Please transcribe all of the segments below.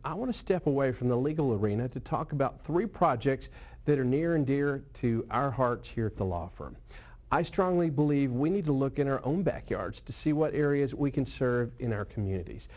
I want to step away from the legal arena to talk about 3 projects that are near and dear to our hearts here at the law firm. I strongly believe we need to look in our own backyards to see what areas we can serve in our communities.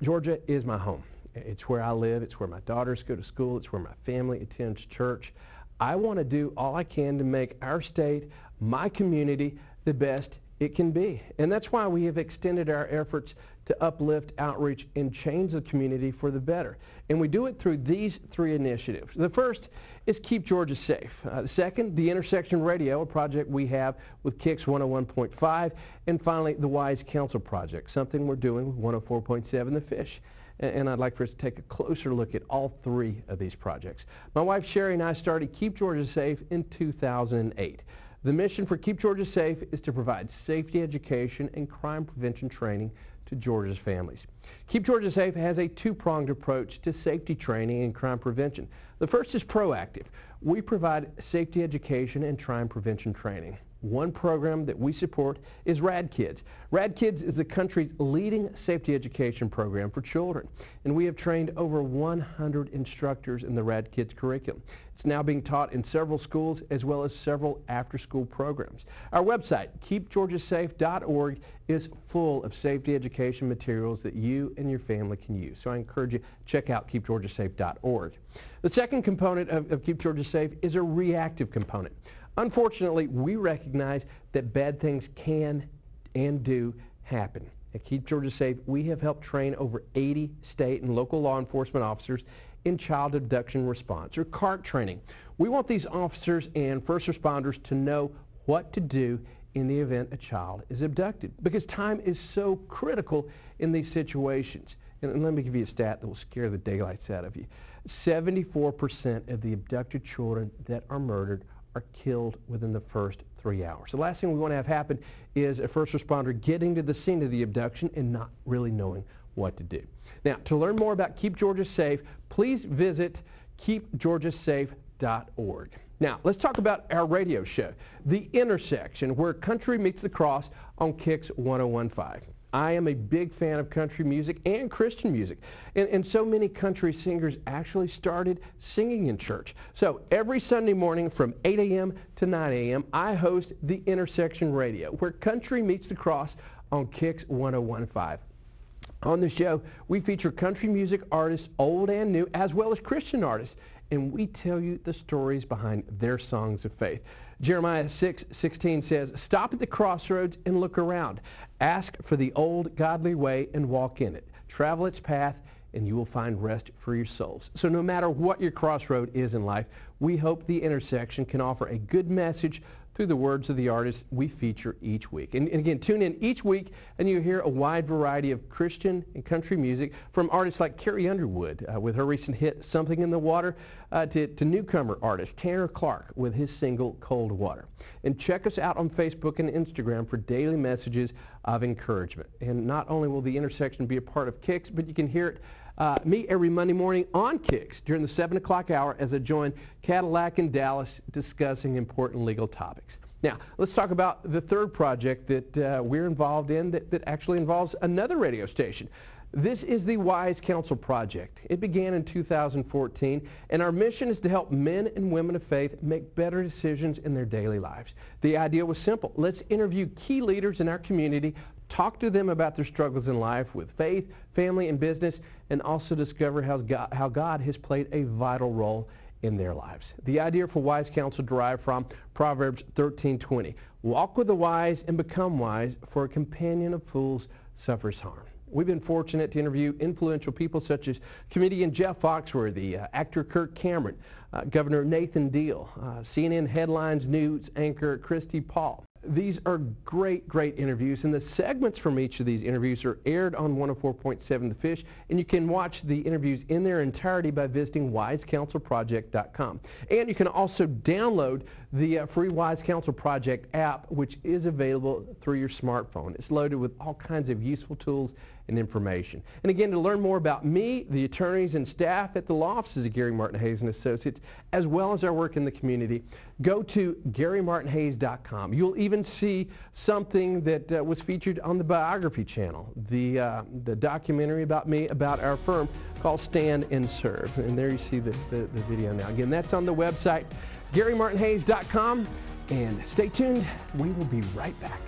Georgia is my home. It's where I live. It's where my daughters go to school. It's where my family attends church. I want to do all I can to make our state, my community, the best it can be. And that's why we have extended our efforts to uplift, outreach, and change the community for the better. And we do it through these 3 initiatives. The first is Keep Georgia Safe. The second, the Intersection Radio, a project we have with Kicks 101.5. And finally, the Wise Counsel Project, something we're doing with 104.7 The Fish. And I'd like for us to take a closer look at all 3 of these projects. My wife Sherry and I started Keep Georgia Safe in 2008. The mission for Keep Georgia Safe is to provide safety education and crime prevention training to Georgia's families. Keep Georgia Safe has a 2-pronged approach to safety training and crime prevention. The first is proactive. We provide safety education and crime prevention training. One program that we support is Rad Kids. Rad Kids is the country's leading safety education program for children, and we have trained over 100 instructors in the Rad Kids curriculum. It's now being taught in several schools as well as several after-school programs. Our website, keepgeorgiasafe.org, is full of safety education materials that you and your family can use. So I encourage you to check out keepgeorgiasafe.org. The second component of Keep Georgia Safe is a reactive component. Unfortunately, we recognize that bad things can and do happen. At Keep Georgia Safe, we have helped train over 80 state and local law enforcement officers in child abduction response, or CART training. We want these officers and first responders to know what to do in the event a child is abducted, because time is so critical in these situations. And let me give you a stat that will scare the daylights out of you. 74% of the abducted children that are murdered are killed within the first 3 hours. The last thing we want to have happen is a first responder getting to the scene of the abduction and not really knowing what to do. Now, to learn more about Keep Georgia Safe, please visit keepgeorgiasafe.org. Now, let's talk about our radio show, The Intersection, where country meets the cross on Kicks 101.5. I am a big fan of country music and Christian music, and so many country singers actually started singing in church. So every Sunday morning from 8 a.m. to 9 a.m. I host The Intersection Radio, where country meets the cross on Kicks 101.5. On the show, we feature country music artists, old and new, as well as Christian artists, and we tell you the stories behind their songs of faith. Jeremiah 6:16 says, "Stop at the crossroads and look around. Ask for the old godly way and walk in it. Travel its path and you will find rest for your souls." So no matter what your crossroad is in life, we hope The Intersection can offer a good message through the words of the artists we feature each week. And again, tune in each week and you hear a wide variety of Christian and country music from artists like Carrie Underwood with her recent hit Something in the Water, to newcomer artist Tanner Clark with his single Cold Water. And check us out on Facebook and Instagram for daily messages of encouragement. And not only will The Intersection be a part of Kicks, but you can hear it me every Monday morning on Kicks during the 7 o'clock hour as I join Cadillac in Dallas discussing important legal topics. Now, let's talk about the third project that we're involved in that actually involves another radio station. This is the Wise Counsel Project. It began in 2014, and our mission is to help men and women of faith make better decisions in their daily lives. The idea was simple. Let's interview key leaders in our community, talk to them about their struggles in life with faith, family, and business, and also discover how God has played a vital role in their lives. The idea for Wise Counsel derived from Proverbs 13:20. Walk with the wise and become wise, for a companion of fools suffers harm. We've been fortunate to interview influential people such as comedian Jeff Foxworthy, actor Kirk Cameron, Governor Nathan Deal, CNN Headlines News anchor Christy Paul. These are great interviews, and the segments from each of these interviews are aired on 104.7 The Fish, and you can watch the interviews in their entirety by visiting wisecounselproject.com. And you can also download the free Wise Counsel Project app, which is available through your smartphone. It's loaded with all kinds of useful tools and information. And again, to learn more about me, the attorneys and staff at the law offices of Gary Martin Hayes and Associates, as well as our work in the community, go to GaryMartinHayes.com. You'll even see something that was featured on the biography channel, the documentary about me, about our firm, called Stand and Serve. And there you see the video now. Again, that's on the website, GaryMartinHayes.com. And stay tuned. We will be right back.